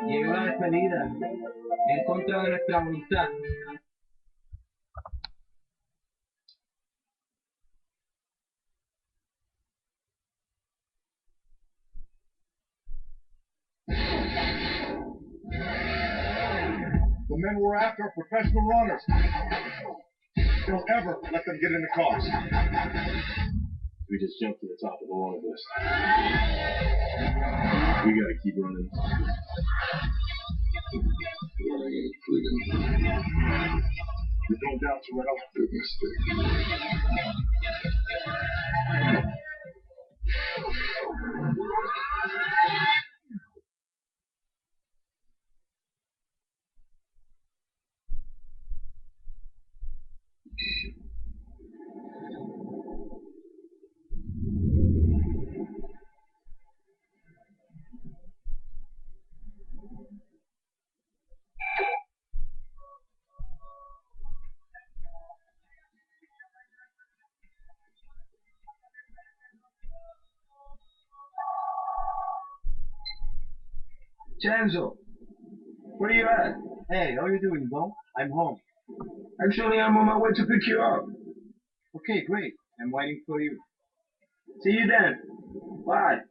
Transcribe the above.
Llegó la despedida, en contra de nuestra voluntad. The men we're after are professional runners. Don't ever let them get in the cars. We just jumped to the top of the long list. We gotta keep running. Running freedom. There's no doubt, Terrell. Big mistake. Chanzo, where are you at? Hey, how are you doing, Dom? I'm home. Actually, I'm on my way to pick you up. Okay, great. I'm waiting for you. See you then. Bye.